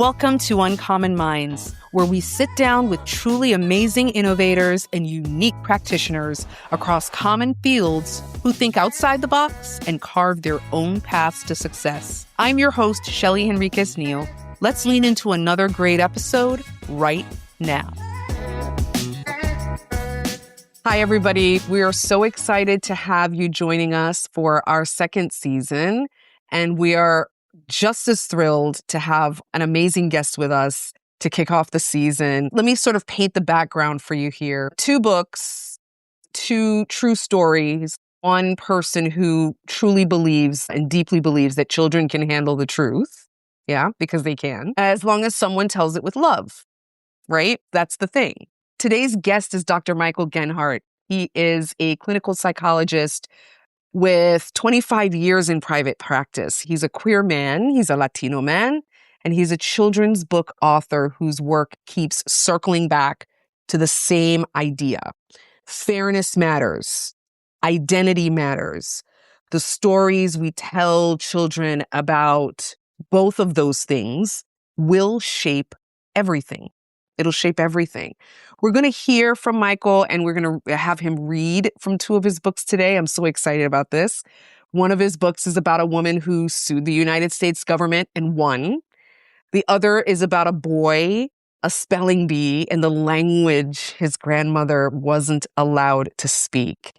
Welcome to Uncommon Minds, where we sit down with truly amazing innovators and unique practitioners across common fields who think outside the box and carve their own paths to success. I'm your host, Shelly Henriquez-Neill. Let's lean into another great episode right now. Hi, everybody. We are so excited to have you joining us for our second season, and we are just as thrilled to have an amazing guest with us to kick off the season. Let me sort of paint the background for you here. 2 books, 2 true stories, one person who truly believes and deeply believes that children can handle the truth. Yeah, because they can, as long as someone tells it with love, right? That's the thing. Today's guest is Dr. Michael Genhart. He is a clinical psychologist with 25 years in private practice. He's a queer man, he's a Latino man, and he's a children's book author whose work keeps circling back to the same idea. Fairness matters. Identity matters. The stories we tell children about both of those things will shape everything. It'll shape everything. We're going to hear from Michael, and we're going to have him read from 2 of his books today. I'm so excited about this. One of his books is about a woman who sued the United States government and won. The other is about a boy, a spelling bee, and the language his grandmother wasn't allowed to speak.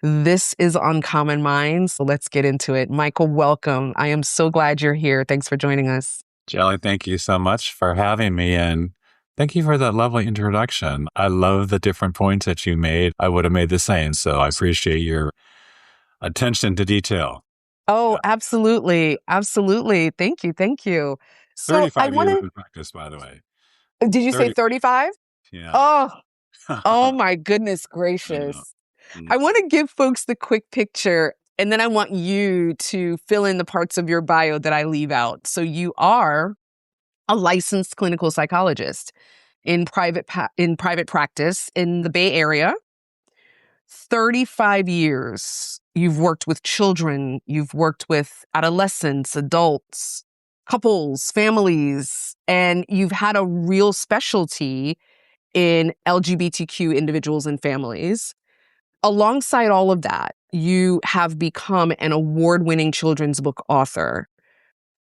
This is Uncommon Minds, so let's get into it. Michael, welcome. I am so glad you're here. Thanks for joining us. Shelly, thank you so much for having me, and thank you for that lovely introduction. I love the different points that you made. I would have made the same, so I appreciate your attention to detail. Oh, absolutely. Absolutely. Thank you. Thank you. So 35 years in practice, by the way. Did you say 35? Yeah. Oh my goodness gracious. I want to give folks the quick picture, and then I want you to fill in the parts of your bio that I leave out. So you are a licensed clinical psychologist in private practice in the Bay Area. 35 years you've worked with children, you've worked with adolescents, adults, couples, families, and you've had a real specialty in LGBTQ individuals and families. Alongside all of that, you have become an award-winning children's book author.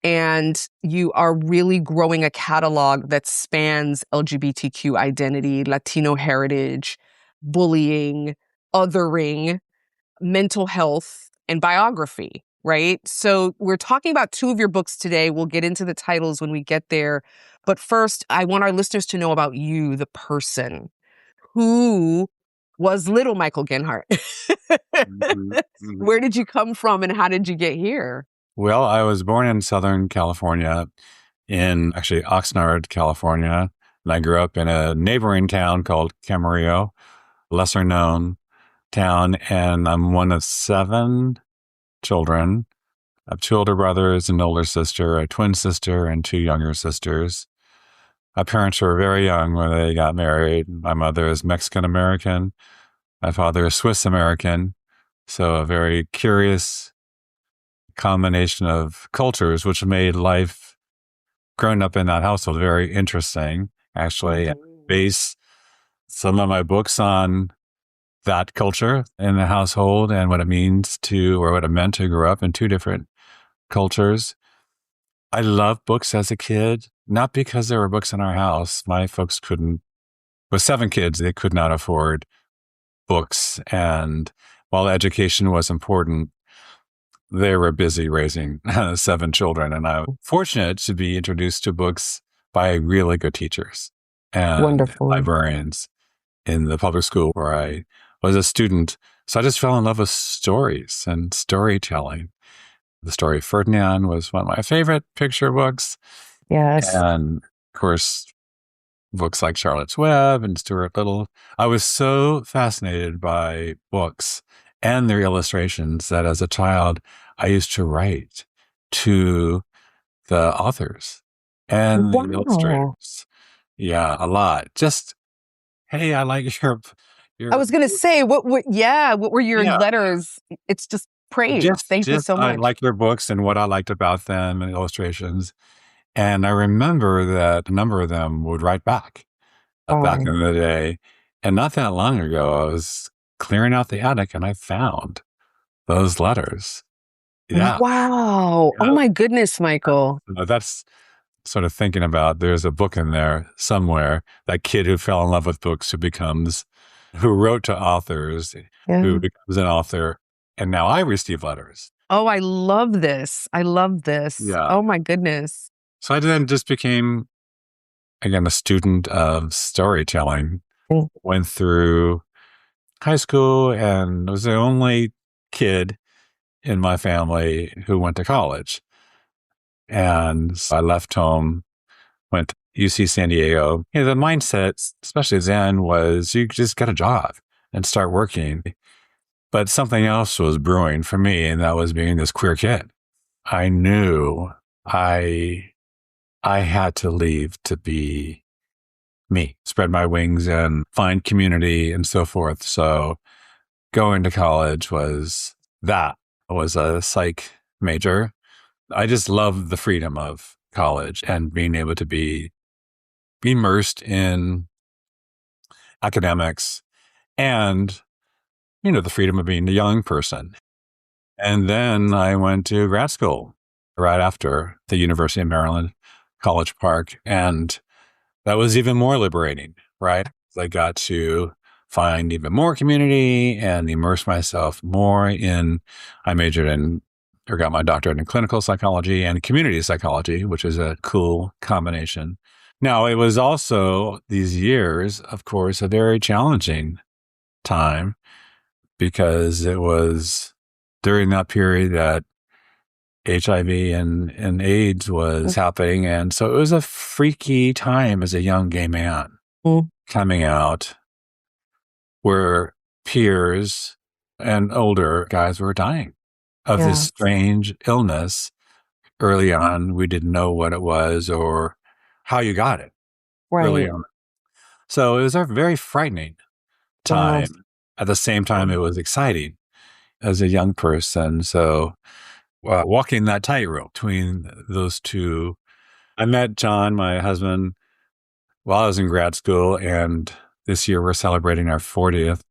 And you are really growing a catalog that spans LGBTQ identity, Latino heritage, bullying, othering, mental health, and biography, right? So we're talking about 2 of your books today. We'll get into the titles when we get there. But first, I want our listeners to know about you, the person. Who was little Michael Genhart? Where did you come from and how did you get here? Well, I was born in Southern California, in actually Oxnard, California, and I grew up in a neighboring town called Camarillo, lesser known town, and I'm one of 7 children. I have 2 older brothers, an older sister, a twin sister, and 2 younger sisters. My parents were very young when they got married. My mother is Mexican-American. My father is Swiss-American, so a very curious combination of cultures, which made life growing up in that household very interesting. Actually, I base some of my books on that culture in the household and what it means to, or what it meant to grow up in 2 different cultures. I loved books as a kid, not because there were books in our house. My folks couldn't, with 7 kids, they could not afford books. And while education was important, they were busy raising 7 children. And I'm fortunate to be introduced to books by really good teachers and Wonderful librarians in the public school where I was a student. So I just fell in love with stories and storytelling. The Story of Ferdinand was one of my favorite picture books. Yes. And of course, books like Charlotte's Web and Stuart Little. I was so fascinated by books and their illustrations that as a child, I used to write to the authors and the illustrators. Yeah, a lot. Just, hey, I like your I was going to say, what were your letters? It's just praise. Thank you so much. I like your books and what I liked about them and illustrations. And I remember that a number of them would write back Oh, in the day. And not that long ago, I was clearing out the attic and I found those letters. Yeah. wow. Oh Yeah. my goodness, Michael. That's sort of thinking about there's a book in there somewhere, that kid who fell in love with books, who wrote to authors, who Yeah. becomes an author. And now I receive letters. Oh, I love this. I love this. Yeah. Oh my goodness. So I then just became, again, a student of storytelling, Mm. went through high school and was the only kid in my family who went to college. And so I left home, went to UC San Diego. The mindset, especially then, was you just get a job and start working. But something else was brewing for me, and that was being this queer kid. I knew I I had to leave to be me, spread my wings and find community and so forth. So going to college was a psych major. I just loved the freedom of college and being able to be immersed in academics and, the freedom of being a young person. And then I went to grad school right after the University of Maryland, College Park. And that was even more liberating, right? I got to find even more community and immerse myself more I majored in or got my doctorate in clinical psychology and community psychology, which is a cool combination. Now, it was also these years, of course, a very challenging time because it was during that period that HIV and AIDS was happening. And so it was a freaky time as a young gay man Mm. coming out where peers and older guys were dying of this Yeah. strange illness. Early on, we didn't know what it was or how you got it early Right. on. So it was a very frightening Wow. time. At the same time, it was exciting as a young person. So walking that tightrope between those two, I met John, my husband, while I was in grad school. And this year we're celebrating our 40th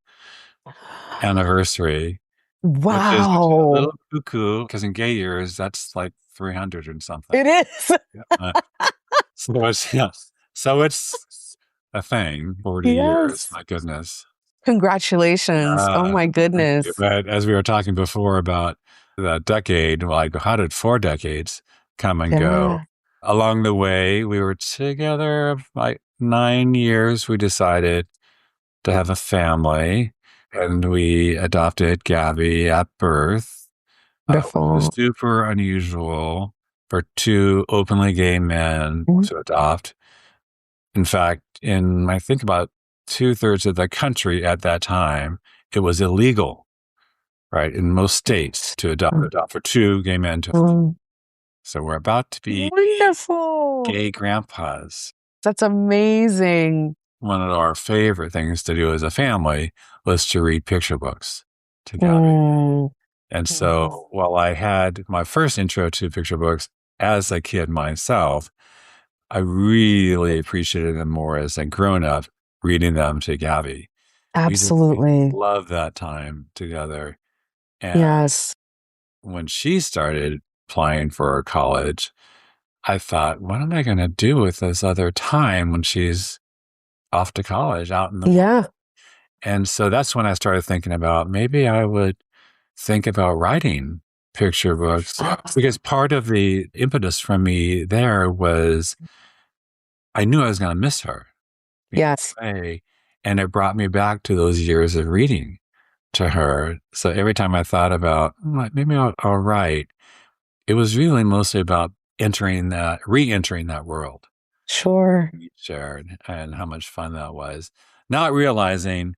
anniversary, which is a Wow. little cuckoo because in gay years, that's like 300 and something. It is. Uh, so it's, yeah. So it's a thing, 40 years. Yes. My goodness. Congratulations. Oh my Thank you. goodness. But as we were talking before about the decade, like how did 4 decades come and go? Yeah. Along the way, we were together like 9 years. We decided to have a family and we adopted Gabby at birth, which was Wonderful. super unusual for two openly gay men Mm. to adopt. In fact, I think about 2/3 of the country at that time, it was illegal, right, in most states to adopt for two gay men to. Mm. So we're about to be Wonderful. gay grandpas. That's amazing. One of our favorite things to do as a family was to read picture books together. Mm. And so while I had my first intro to picture books as a kid myself, I really appreciated them more as a grown up reading them to Gabby. We just Absolutely. loved that time together. And Yes. when she started applying for college, I thought, what am I going to do with this other time when she's off to college out in the. Yeah. And so that's when I started thinking about maybe I would think about writing picture books because part of the impetus from me there was I knew I was going to miss her. Yes. Way, and it brought me back to those years of reading to her. So every time I thought about maybe I'll write, it was really mostly about re-entering that world Sure. we shared and how much fun that was. Not realizing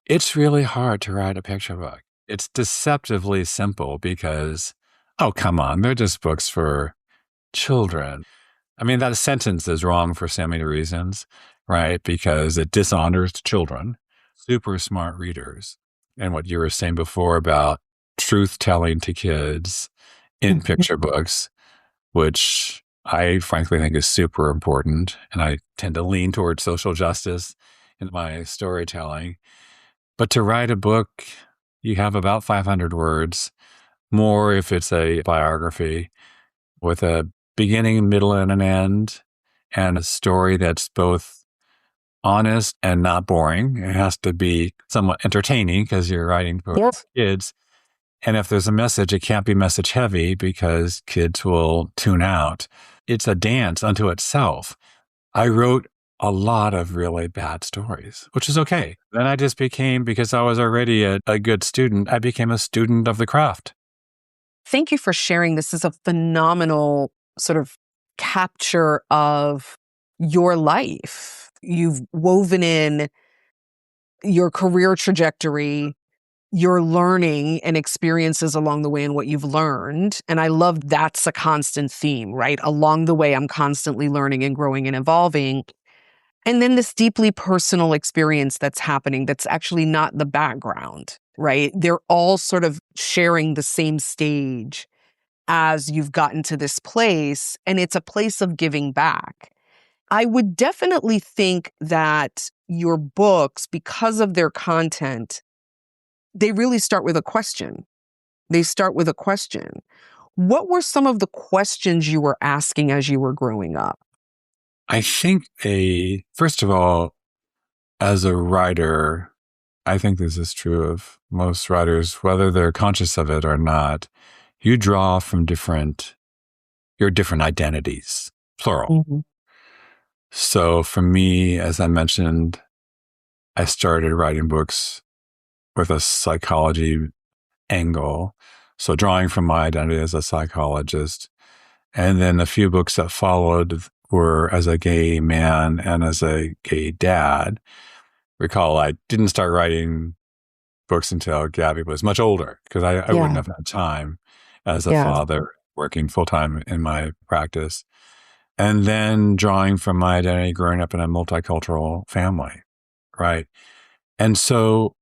it's really hard to write a picture book. It's deceptively simple because, oh, come on, they're just books for children. I mean, that sentence is wrong for so many reasons, right? Because it dishonors children, super smart readers. And what you were saying before about truth telling to kids in picture books, which I frankly think is super important. And I tend to lean towards social justice in my storytelling. But to write a book, you have about 500 words, more if it's a biography, with a beginning, middle, and an end, and a story that's both honest and not boring. It has to be somewhat entertaining because you're writing for Yes. kids. And if there's a message, it can't be message heavy because kids will tune out. It's a dance unto itself. I wrote a lot of really bad stories, which is okay. Then I just became, because I was already a good student, I became a student of the craft. Thank you for sharing. This is a phenomenal sort of capture of your life. You've woven in your career trajectory, your learning and experiences along the way and what you've learned. And I love that's a constant theme, right? Along the way, I'm constantly learning and growing and evolving. And then this deeply personal experience that's happening that's actually not the background, right? They're all sort of sharing the same stage as you've gotten to this place, and it's a place of giving back. I would definitely think that your books, because of their content, they really start with a question. They start with a question. What were some of the questions you were asking as you were growing up? I think first of all, as a writer, I think this is true of most writers, whether they're conscious of it or not, you draw from your different identities, plural. Mm-hmm. So for me, as I mentioned, I started writing books with a psychology angle. So drawing from my identity as a psychologist. And then the few books that followed were as a gay man and as a gay dad. Recall, I didn't start writing books until Gabby was much older because I wouldn't have had time as a father working full time in my practice. And then drawing from my identity growing up in a multicultural family, right? And so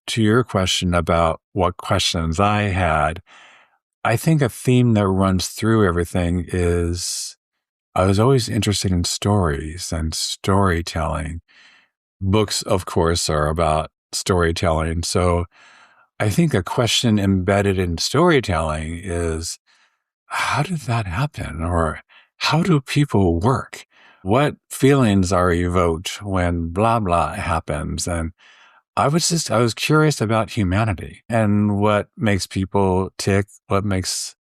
to your question about what questions I had, I think a theme that runs through everything is I was always interested in stories and storytelling. Books, of course, are about storytelling. So I think a question embedded in storytelling is how did that happen? Or how do people work? What feelings are evoked when blah, blah happens? And I was curious about humanity and what makes people tick, what makes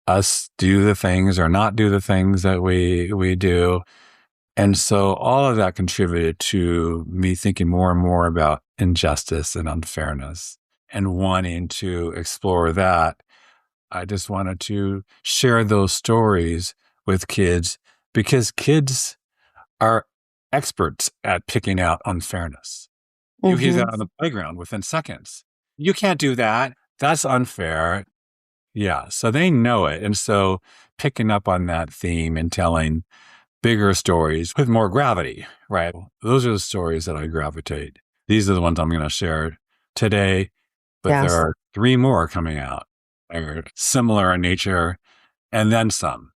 us do the things or not do the things that we do. And so all of that contributed to me thinking more and more about injustice and unfairness and wanting to explore that. I just wanted to share those stories with kids because kids are experts at picking out unfairness. You hear that on the playground within seconds. You can't do that. That's unfair. Yeah. So they know it. And so picking up on that theme and telling bigger stories with more gravity, right? Those are the stories that I gravitate. These are the ones I'm going to share today, but there are 3 more coming out. They're similar in nature and then some.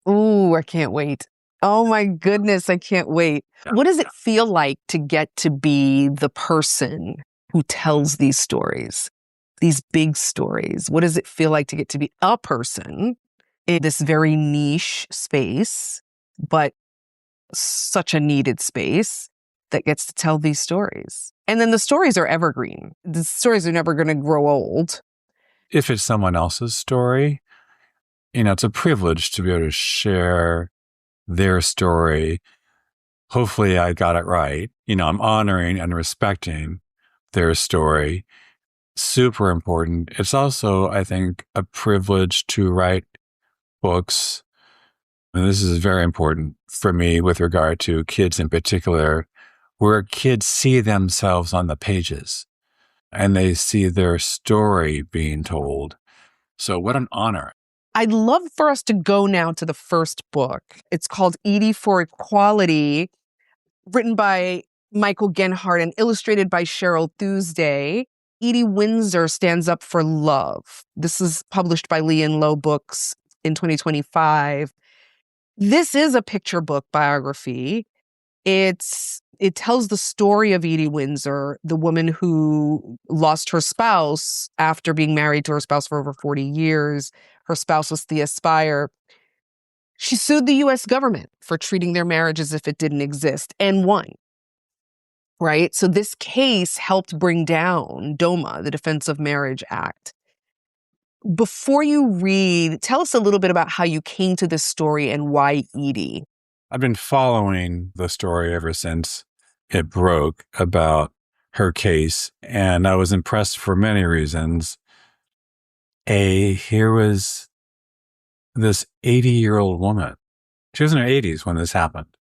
Ooh, I can't wait. Oh my goodness, I can't wait. Yeah. What does it feel like to get to be the person who tells these stories, these big stories? What does it feel like to get to be a person in this very niche space, but such a needed space that gets to tell these stories? And then the stories are evergreen. The stories are never going to grow old. If it's someone else's story, it's a privilege to be able to share their story. Hopefully I got it right. I'm honoring and respecting their story. Super important. It's also, I think, a privilege to write books. And this is very important for me with regard to kids in particular, where kids see themselves on the pages and they see their story being told. So what an honor. I'd love for us to go now to the first book. It's called Edie for Equality, written by Michael Genhart and illustrated by Cheryl Tuesday. Edie Windsor stands up for love. This is published by Lee and Low Books in 2025. This is a picture book biography. It tells the story of Edie Windsor, the woman who lost her spouse after being married to her spouse for over 40 years. Her spouse was Thea Spire. She sued the U.S. government for treating their marriage as if it didn't exist and won. Right? So this case helped bring down DOMA, the Defense of Marriage Act. Before you read, tell us a little bit about how you came to this story and why Edie. I've been following the story ever since it broke about her case, and I was impressed for many reasons. Here was this 80-year-old woman. She was in her 80s when this happened,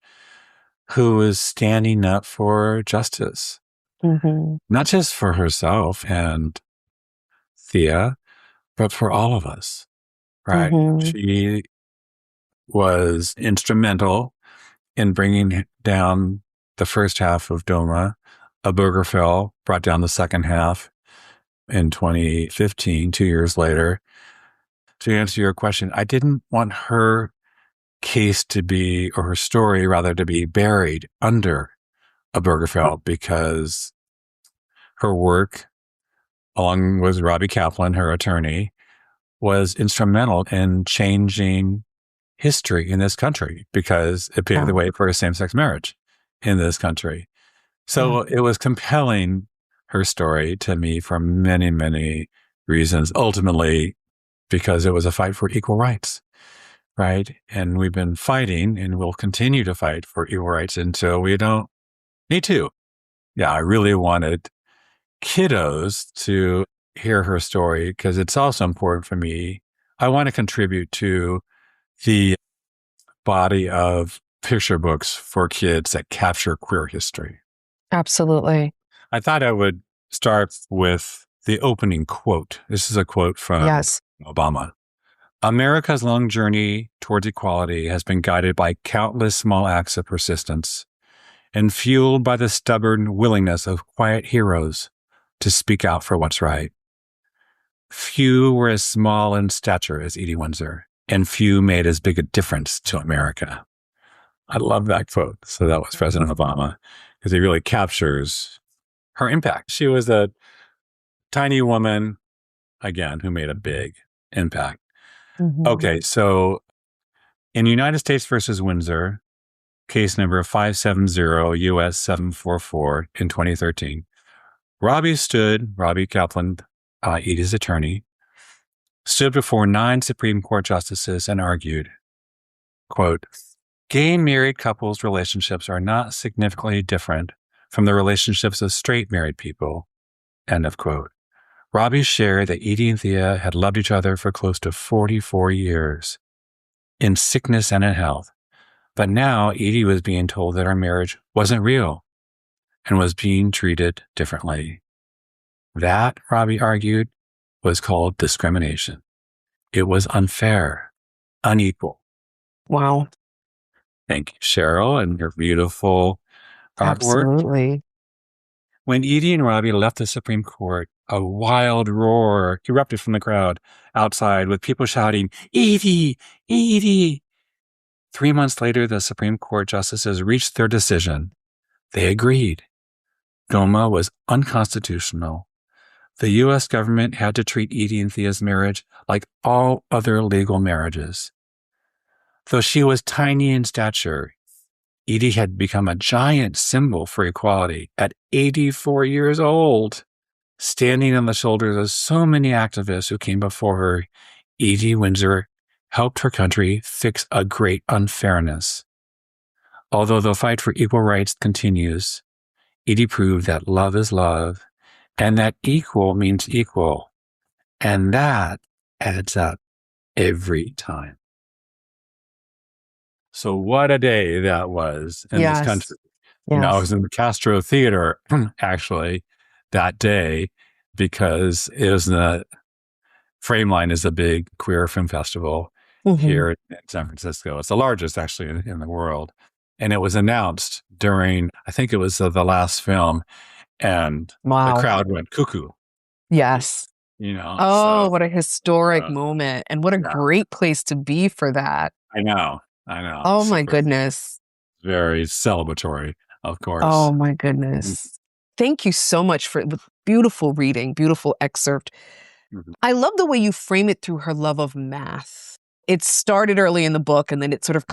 who was standing up for justice, not just for herself and Thea, but for all of us, right? She was instrumental in bringing down the first half of DOMA. Obergefell brought down the second half in 2015, 2 years later. To answer your question, I didn't want her case to be, or her story rather, to be buried under Obergefell, because her work, along with Robbie Kaplan, her attorney, was instrumental in changing history in this country, because it paved the way for same-sex marriage in this country. So it was compelling, her story, to me for many, many reasons. Ultimately, because it was a fight for equal rights, right? And we've been fighting and we'll continue to fight for equal rights until we don't need to. Yeah, I really wanted kiddos to hear her story because it's also important for me. I want to contribute to the body of picture books for kids that capture queer history. Absolutely. I thought I would start with the opening quote. This is a quote from Obama. America's long journey towards equality has been guided by countless small acts of persistence and fueled by the stubborn willingness of quiet heroes to speak out for what's right. Few were as small in stature as Edie Windsor, and few made as big a difference to America. I love that quote. So that was President Obama, because he really captures her impact. She was a tiny woman, again, who made a big impact. Okay, so in United States versus Windsor, case number 570 US 744 in 2013, Robbie Kaplan, Edie's attorney, stood before 9 Supreme Court justices and argued, quote, gay married couples' relationships are not significantly different from the relationships of straight married people, end of quote. Robbie shared that Edie and Thea had loved each other for close to 44 years, in sickness and in health. But now Edie was being told that our marriage wasn't real and was being treated differently. That, Robbie argued, was called discrimination. It was unfair, unequal. Wow. Thank you, Cheryl, and your beautiful artwork. Absolutely. When Edie and Robbie left the Supreme Court, a wild roar erupted from the crowd outside, with people shouting, Edie, Edie. 3 months later, the Supreme Court justices reached their decision. They agreed. DOMA was unconstitutional. The U.S. government had to treat Edie and Thea's marriage like all other legal marriages. Though she was tiny in stature, Edie had become a giant symbol for equality at 84 years old. Standing on the shoulders of so many activists who came before her, Edie Windsor helped her country fix a great unfairness. Although the fight for equal rights continues, Edie proved that love is love, and that equal means equal, and that adds up every time. So what a day that was in this country. You know, I was in the Castro Theater, actually, that day, because it was Frameline is a big queer film festival here in San Francisco. It's the largest, actually, in the world. And it was announced during, I think it was the last film, and the crowd went cuckoo. Yes. You know. Oh, what a historic moment. And what a great place to be for that. I know. I know. Oh my So goodness. very celebratory, of course. Oh my goodness. Thank you so much for the beautiful reading, beautiful excerpt. Mhm. I love the way you frame it through her love of math. It started early in the book and then it sort of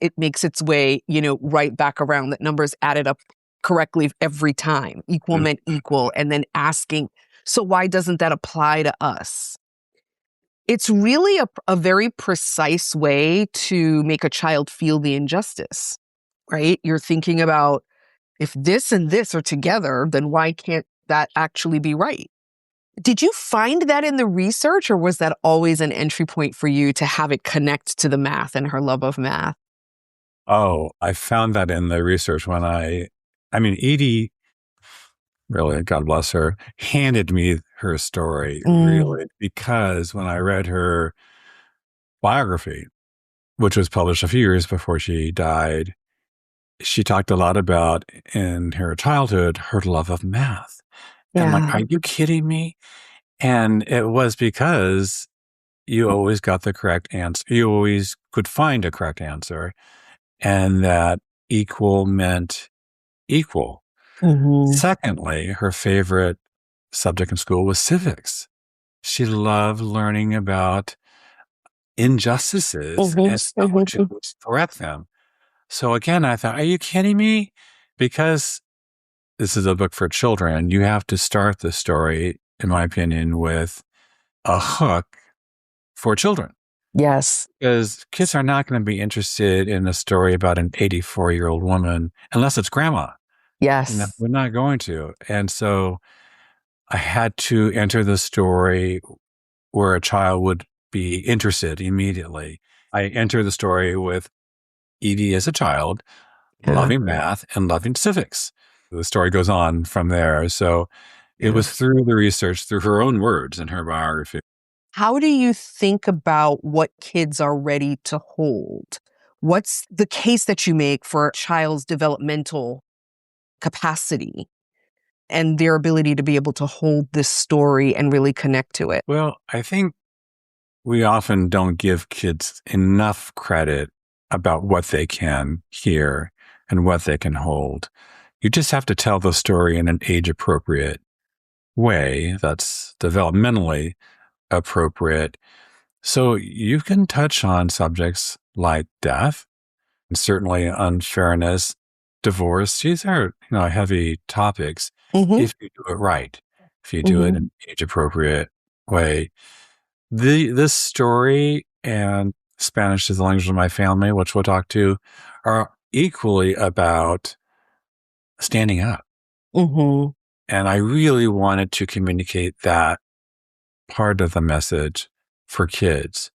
it makes its way, right back around, that numbers added up correctly every time. Equal Mhm. meant equal. And then asking, so why doesn't that apply to us? It's really a very precise way to make a child feel the injustice, right? You're thinking about, if this and this are together, then why can't that actually be right? Did you find that in the research, or was that always an entry point for you to have it connect to the math and her love of math? Oh, I found that in the research when I mean, Edie, really, God bless her, handed me her story, Mm, really, because when I read her biography, which was published a few years before she died, she talked a lot about in her childhood her love of math. And I'm like, yeah. are you kidding me? And it was because you always got the correct answer. You always could find a correct answer, and that equal meant equal. Hmm. Secondly, her favorite subject in school was civics. She loved learning about injustices Hmm. and how to correct them. So again, I thought, are you kidding me? Because this is a book for children. You have to start the story, in my opinion, with a hook for children. Yes. Because kids are not going to be interested in a story about an 84-year-old woman unless it's grandma. Yes. We're not going to. And so I had to enter the story where a child would be interested immediately. I enter the story with Edie as a child, Yeah. loving math and loving civics. The story goes on from there. So it was Yes. through the research, through her own words in her biography. How do you think about what kids are ready to hold? What's the case that you make for a child's developmental capacity and their ability to be able to hold this story and really connect to it? Well, I think we often don't give kids enough credit about what they can hear and what they can hold. You just have to tell the story in an age appropriate way that's developmentally appropriate. So you can touch on subjects like death and certainly unfairness, divorce. These are, heavy topics Hmm. if you do it right, if you do it in Hmm. an age appropriate way. This story and Spanish is the language of my family, which we'll talk to, are equally about standing up. Hmm. And I really wanted to communicate that part of the message for kids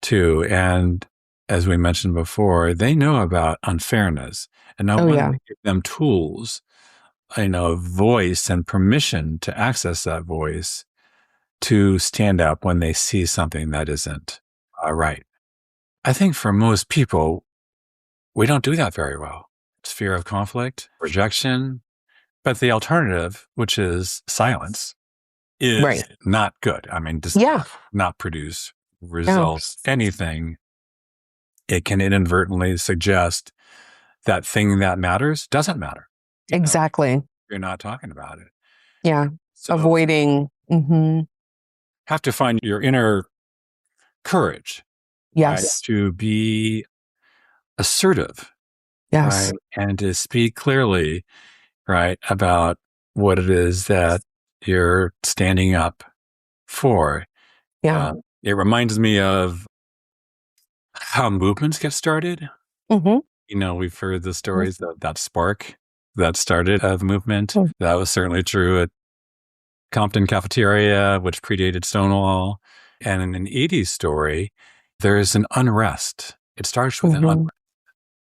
too. And as we mentioned before, they know about unfairness. And I Oh, wanted yeah. to give them tools, voice and permission to access that voice to stand up when they see something that isn't right. I think for most people, we don't do that very well. It's fear of conflict, rejection, but the alternative, which is silence, is Right. not good. I mean, does Yeah. not produce Yeah. results, anything. It can inadvertently suggest that thing that matters doesn't matter. Exactly. You're not talking about it. Yeah. So Avoiding. Hmm. have to find your inner courage, right? Yes. To be assertive, right? Yes. And to speak clearly, right? About what it is that you're standing up for. Yeah. It reminds me of how movements get started. Hmm. We've heard the stories of that spark that started a movement. That was certainly true at Compton Cafeteria, which predated Stonewall. And in an 80s story, there's an unrest. It starts with an Hmm. unrest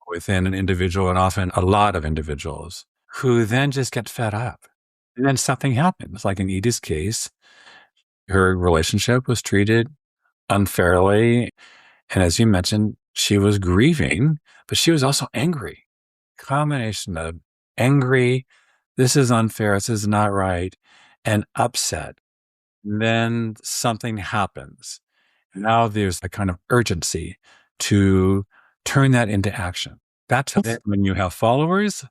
within an individual and often a lot of individuals who then just get fed up. And then something happens. Like in Edie's case, her relationship was treated unfairly. And as you mentioned, she was grieving, but she was also angry. Combination of angry, this is unfair, this is not right, and upset. Then something happens. Now there's a kind of urgency to turn that into action. That's when you have followers,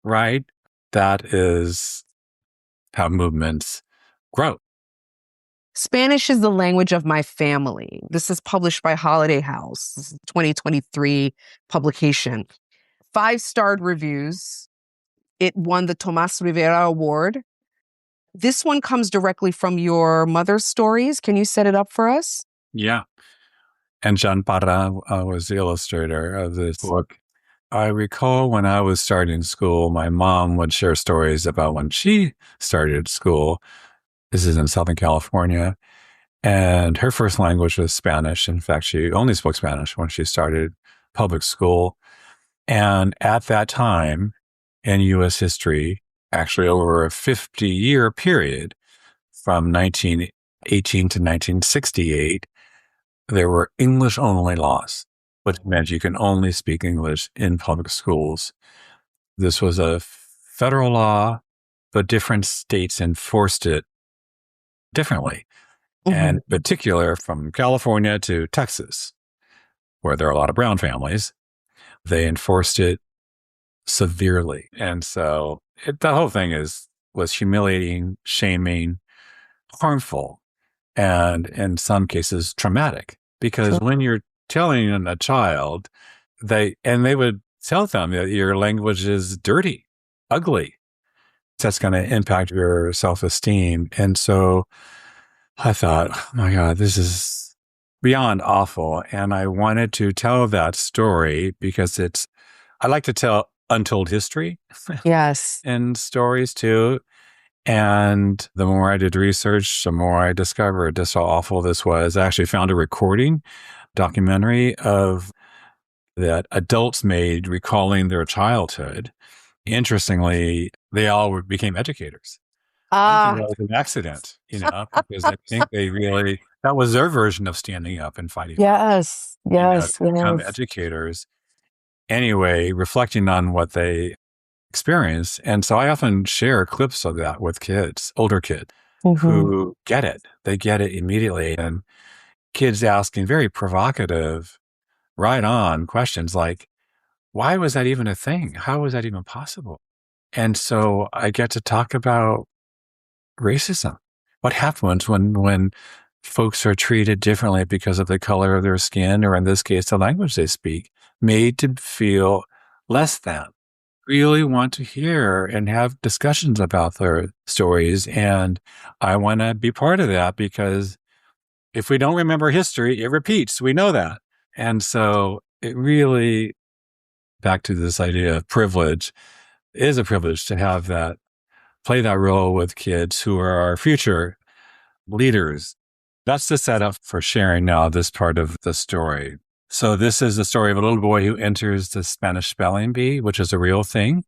right? That is how movements grow. Spanish is the language of my family. This is published by Holiday House. This is a 2023 publication. 5-starred reviews. It won the Tomas Rivera Award. This one comes directly from your mother's stories. Can you set it up for us? Yeah. And John Parra was the illustrator of this book. I recall when I was starting school, my mom would share stories about when she started school. This is in Southern California. And her first language was Spanish. In fact, she only spoke Spanish when she started public school. And at that time in U.S. history, actually over a 50-year period from 1918 to 1968, there were English-only laws, which meant you can only speak English in public schools. This was a federal law, but different states enforced it differently. And in particular, from California to Texas, where there are a lot of brown families, they enforced it severely. And so the whole thing was humiliating, shaming, harmful, and in some cases traumatic. Because when you're telling a child, they would tell them that your language is dirty, ugly. That's going to impact your self-esteem. And so I thought, oh my God, this is beyond awful. And I wanted to tell that story because I like to tell untold history. Yes. And stories too. And the more I did research, the more I discovered just how awful this was. I actually found a documentary of that adults made recalling their childhood. Interestingly, they all became educators. I think that was an accident, because I think that was their version of standing up and fighting. Yes, yes, become educators. Anyway, reflecting on what they experience. And so I often share clips of that with kids, older kids, who get it. They get it immediately. And kids asking very provocative, right on questions like, why was that even a thing? How was that even possible? And so I get to talk about racism. What happens when folks are treated differently because of the color of their skin, or in this case, the language they speak, made to feel less than. Really want to hear and have discussions about their stories. And I want to be part of that because if we don't remember history, it repeats. We know that. And so it really, back to this idea of privilege, is a privilege to have that, play that role with kids who are our future leaders. That's the setup for sharing now this part of the story. So this is the story of a little boy who enters the Spanish spelling bee, which is a real thing.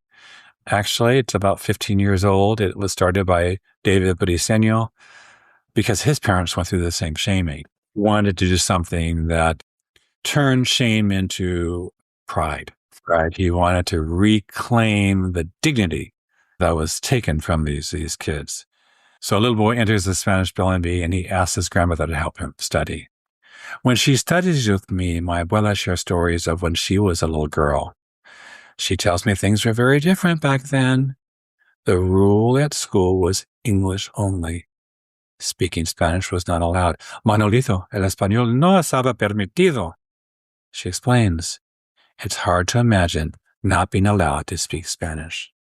Actually, it's about 15 years old. It was started by David Briceño because his parents went through the same shaming. He wanted to do something that turned shame into pride. Right? He wanted to reclaim the dignity that was taken from these kids. So a little boy enters the Spanish spelling bee and he asks his grandmother to help him study. When she studies with me, my abuela shares stories of when she was a little girl. She tells me things were very different back then. The rule at school was English only. Speaking Spanish was not allowed. Manolito, el español no estaba permitido. She explains, it's hard to imagine not being allowed to speak Spanish.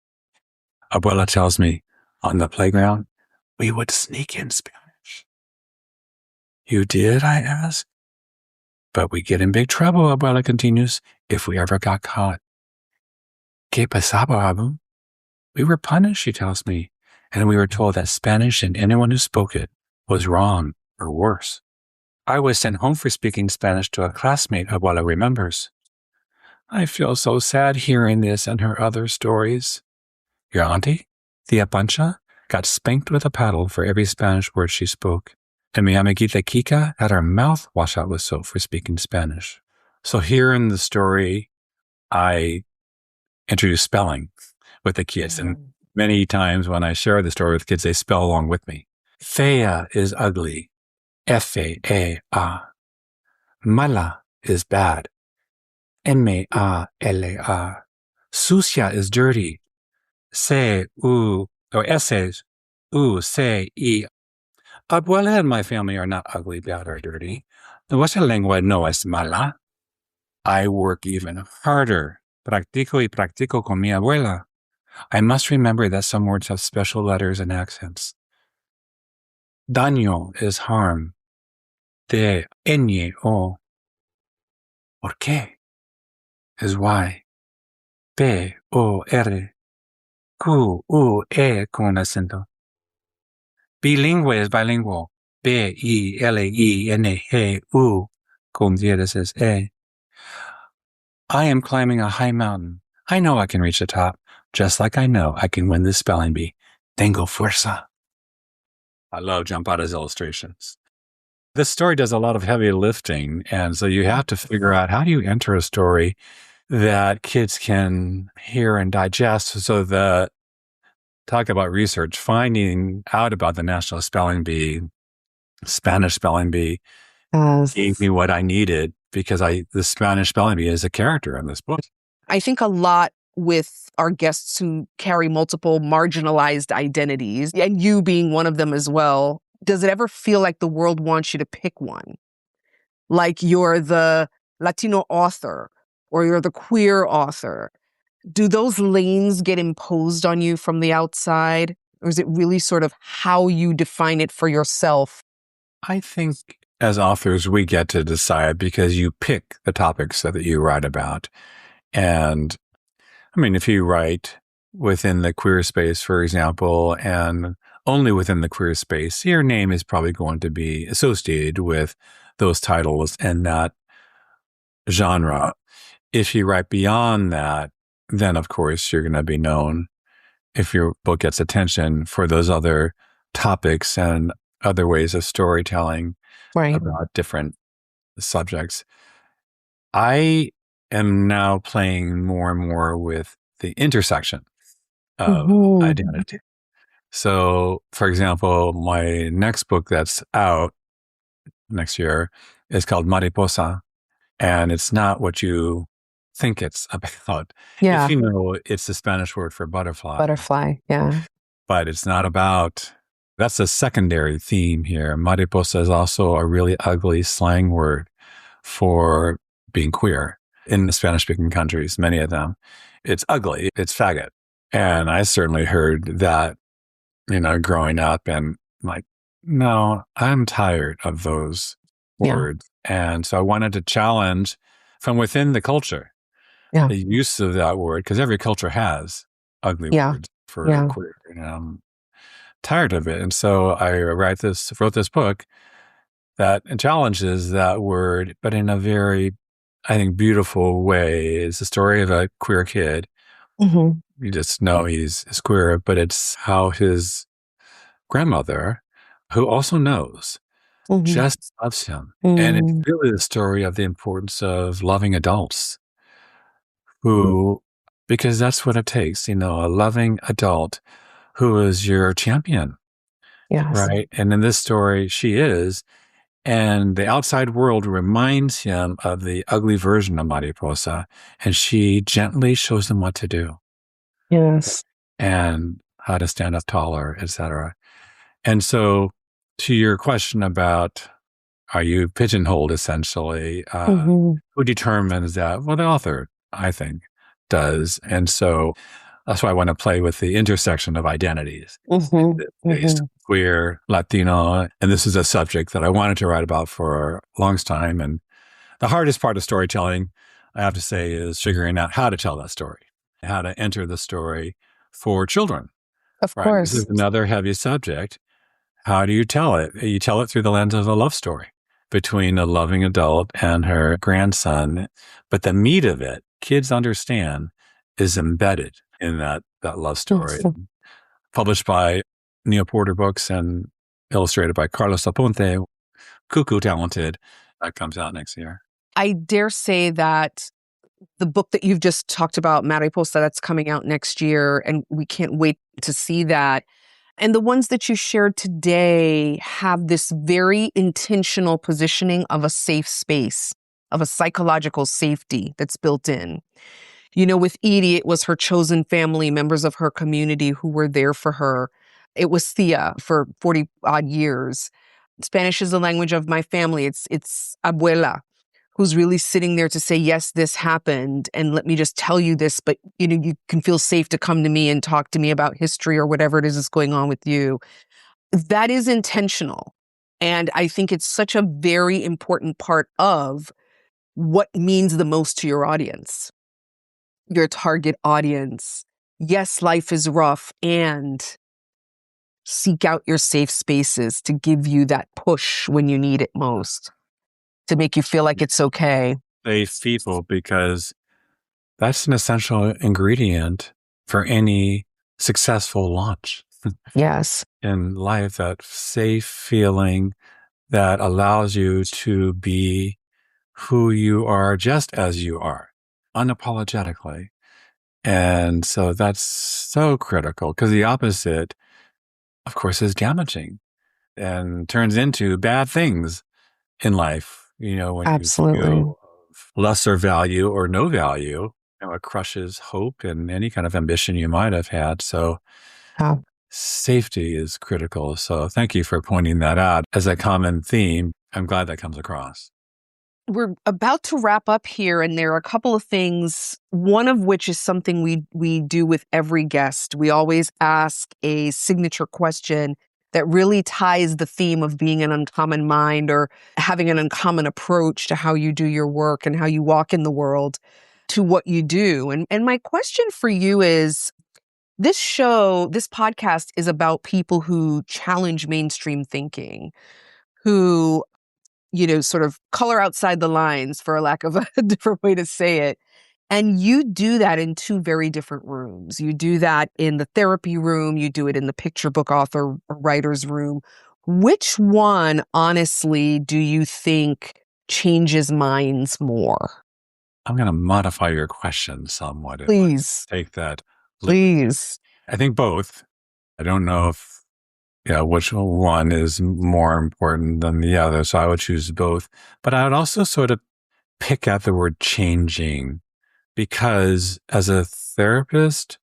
Abuela tells me, on the playground, we would sneak in Spanish. You did, I ask. But we get in big trouble, Abuela continues, if we ever got caught. ¿Qué pasaba, Abu? We were punished, she tells me, and we were told that Spanish and anyone who spoke it was wrong or worse. I was sent home for speaking Spanish to a classmate, Abuela remembers. I feel so sad hearing this and her other stories. Your auntie, Tia Pancha, got spanked with a paddle for every Spanish word she spoke. And mi amiguita Kika had her mouth washed out with soap for speaking Spanish. So here in the story, I introduce spelling with the kids. And many times when I share the story with kids, they spell along with me. Fea is ugly. F-A-A-A. Mala is bad. M-A-L-A-R. Sucia is dirty. S-U-C-I. Abuela and my family are not ugly, bad, or dirty. Nuestra lengua no es mala. I work even harder. Practico y practico con mi abuela. I must remember that some words have special letters and accents. Daño is harm. D-N-O. ¿Por qué? Is why. P-O-R. Q-U-E con acento. Bilingüe is bilingual. B-I-L-I-N-G-U con diéresis E. I am climbing a high mountain. I know I can reach the top, just like I know I can win this spelling bee. Tengo fuerza. I love Genhart's illustrations. This story does a lot of heavy lifting, and so you have to figure out how do you enter a story that kids can hear and digest. So that, talk about research, finding out about the National Spelling Bee, Spanish Spelling Bee, gave me what I needed because the Spanish Spelling Bee is a character in this book. I think a lot with our guests who carry multiple marginalized identities, and you being one of them as well, does it ever feel like the world wants you to pick one? Like you're the Latino author or you're the queer author. Do those lanes get imposed on you from the outside? Or is it really sort of how you define it for yourself? I think as authors, we get to decide because you pick the topics that you write about. And I mean, if you write within the queer space, for example, and only within the queer space, your name is probably going to be associated with those titles and that genre. If you write beyond that, then of course you're going to be known, if your book gets attention, for those other topics and other ways of storytelling about different subjects. I am now playing more and more with the intersection of identity. So, for example, my next book that's out next year is called Mariposa, and it's not what you think it's about. Yeah. If you know, it's the Spanish word for butterfly. Butterfly, yeah. But it's not about, that's a secondary theme here. Mariposa is also a really ugly slang word for being queer in the Spanish-speaking countries, many of them. It's ugly. It's faggot. And I certainly heard that, growing up, and like, no, I'm tired of those words. And so I wanted to challenge from within the culture the use of that word, because every culture has ugly words for queer. And I'm tired of it. And so I wrote this book that challenges that word, but in a very, I think, beautiful way. It's the story of a queer kid. You just know he's queer, but it's how his grandmother, who also knows, just loves him. And it's really the story of the importance of loving adults because that's what it takes, a loving adult who is your champion. Yes. Right. And in this story, she is. And the outside world reminds him of the ugly version of Mariposa, and she gently shows him what to do. Yes. And how to stand up taller, etc. And so to your question about, are you pigeonholed essentially? Who determines that? Well, the author, I think, does. And so that's why I want to play with the intersection of identities. Queer, Latino. And this is a subject that I wanted to write about for a long time. And the hardest part of storytelling, I have to say, is figuring out how to tell that story, how to enter the story for children. Of course. This is another heavy subject. How do you tell it? You tell it through the lens of a love story between a loving adult and her grandson. But the meat of it, kids understand, is embedded in that love story. Published by Neil Porter Books and illustrated by Carlos Aponte, cuckoo talented. That comes out next year. I dare say that the book that you've just talked about, Mariposa, that's coming out next year, and we can't wait to see that. And the ones that you shared today have this very intentional positioning of a safe space. of a psychological safety that's built in. You know, with Edie, it was her chosen family, members of her community who were there for her. It was Thea for 40 odd years. Spanish is the language of my family. It's abuela, who's really sitting there to say, yes, this happened. And let me just tell you this, but you know, you can feel safe to come to me and talk to me about history or whatever it is that's going on with you. That is intentional. And I think it's such a very important part of what means the most to your audience, your target audience. Yes, life is rough, and seek out your safe spaces to give you that push when you need it most, to make you feel like it's okay. Safe people, because that's an essential ingredient for any successful launch. Yes. In life, that safe feeling that allows you to be who you are just as you are, unapologetically. And so that's so critical, because the opposite, of course, is damaging and turns into bad things in life. You know, when Absolutely. you feel of lesser value or no value, you know, it crushes hope and any kind of ambition you might have had. So safety is critical. So thank you for pointing that out as a common theme. I'm glad that comes across. We're about to wrap up here, and there are a couple of things, one of which is something we do with every guest. We always ask a signature question that really ties the theme of being an uncommon mind or having an uncommon approach to how you do your work and how you walk in the world to what you do. And my question for you is, this podcast is about people who challenge mainstream thinking, who, you know, sort of color outside the lines, for a lack of a different way to say it. And you do that in two very different rooms. You do that in the therapy room. You do it in the picture book author or writer's room. Which one, honestly, do you think changes minds more? I'm going to modify your question somewhat. Please. Take that. Please. I think both. I don't know if, which one is more important than the other. So I would choose both. But I would also sort of pick out the word changing, because as a therapist,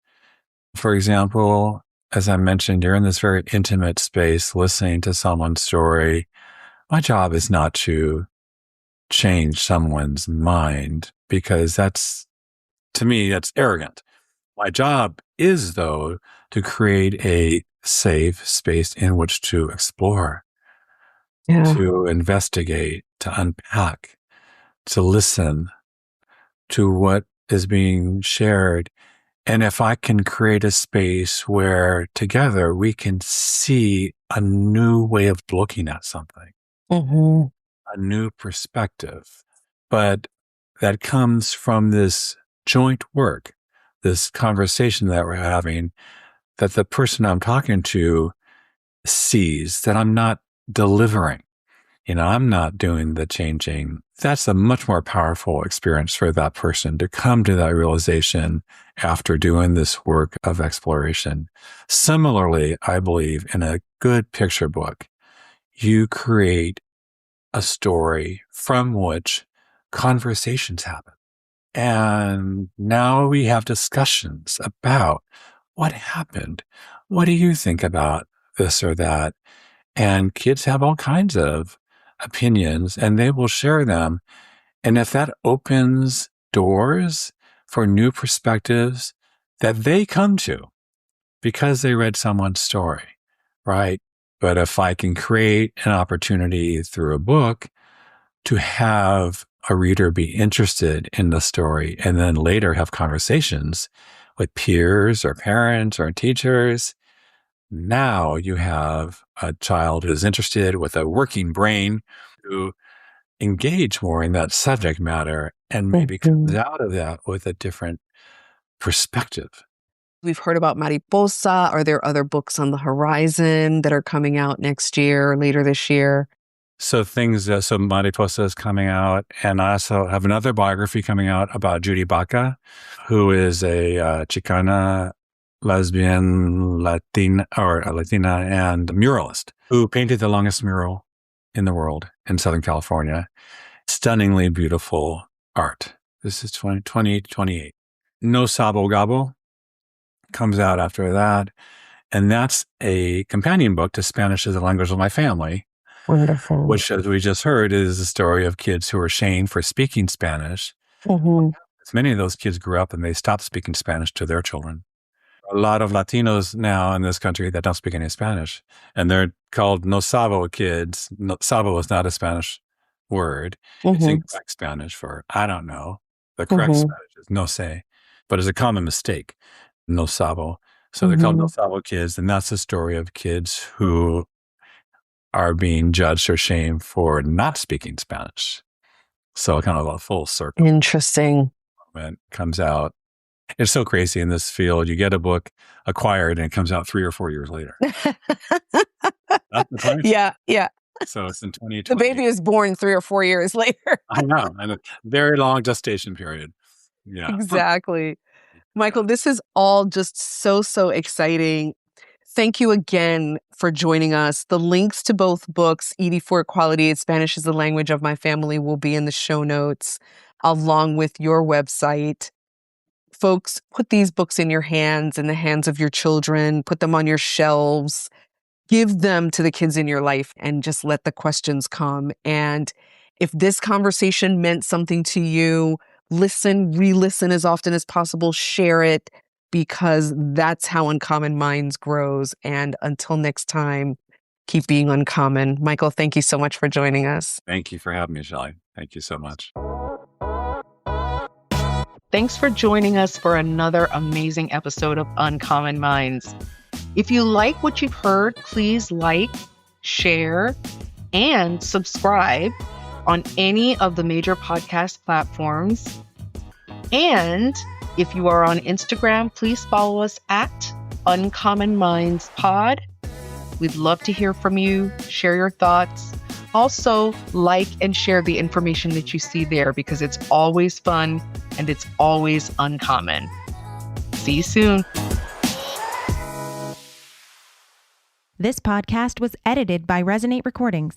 for example, as I mentioned, you're in this very intimate space listening to someone's story. My job is not to change someone's mind, because to me, that's arrogant. My job is, though, to create a safe space in which to explore, to investigate, to unpack, to listen to what is being shared. And if I can create a space where together we can see a new way of looking at something, a new perspective, but that comes from this joint work, this conversation that we're having, that the person I'm talking to sees that I'm not delivering. I'm not doing the changing. That's a much more powerful experience for that person to come to that realization after doing this work of exploration. Similarly, I believe in a good picture book, you create a story from which conversations happen. And now we have discussions about what happened. What do you think about this or that? And kids have all kinds of opinions, and they will share them. And if that opens doors for new perspectives that they come to because they read someone's story, right? But if I can create an opportunity through a book to have a reader be interested in the story and then later have conversations with peers or parents or teachers, now you have a child who's interested with a working brain to engage more in that subject matter and maybe comes out of that with a different perspective. We've heard about Mariposa. Are there other books on the horizon that are coming out next year or later this year? So Mariposa is coming out, and I also have another biography coming out about Judy Baca, who is a Chicana lesbian, Latina and muralist who painted the longest mural in the world in Southern California. stunningly beautiful art. This is 2028. No Sabo Gabo comes out after that. And that's a companion book to Spanish as the Language of My Family. Wonderful. Which, as we just heard, is the story of kids who are shamed for speaking Spanish. Mm-hmm. Many of those kids grew up and they stopped speaking Spanish to their children. A lot of Latinos now in this country that don't speak any Spanish, and they're called no sabo kids. No, sabo is not a Spanish word. It's incorrect Spanish for I don't know. The correct Spanish is no sé, but it's a common mistake, no sabo. So they're called no sabo kids, and that's the story of kids who are being judged or shamed for not speaking Spanish. So kind of a full circle. Interesting. Moment comes out. It's so crazy in this field. You get a book acquired and it comes out 3 or 4 years later. That's the time. Yeah. So it's in 2020. The baby is born 3 or 4 years later. I know. And a very long gestation period. Yeah. Exactly. Michael, this is all just so exciting. Thank you again for joining us. The links to both books, Edie for Equality and Spanish is the Language of My Family, will be in the show notes, along with your website. Folks, put these books in your hands, in the hands of your children, put them on your shelves, give them to the kids in your life, and just let the questions come. And if this conversation meant something to you, listen, re-listen as often as possible, share it, because that's how Uncommon Minds grows. And until next time, keep being uncommon. Michael, thank you so much for joining us. Thank you for having me, Shelly. Thank you so much. Thanks for joining us for another amazing episode of Uncommon Minds. If you like what you've heard, please like, share, and subscribe on any of the major podcast platforms. And if you are on Instagram, please follow us at Uncommon Minds Pod. We'd love to hear from you, share your thoughts. Also, like and share the information that you see there, because it's always fun and it's always uncommon. See you soon. This podcast was edited by Resonate Recordings.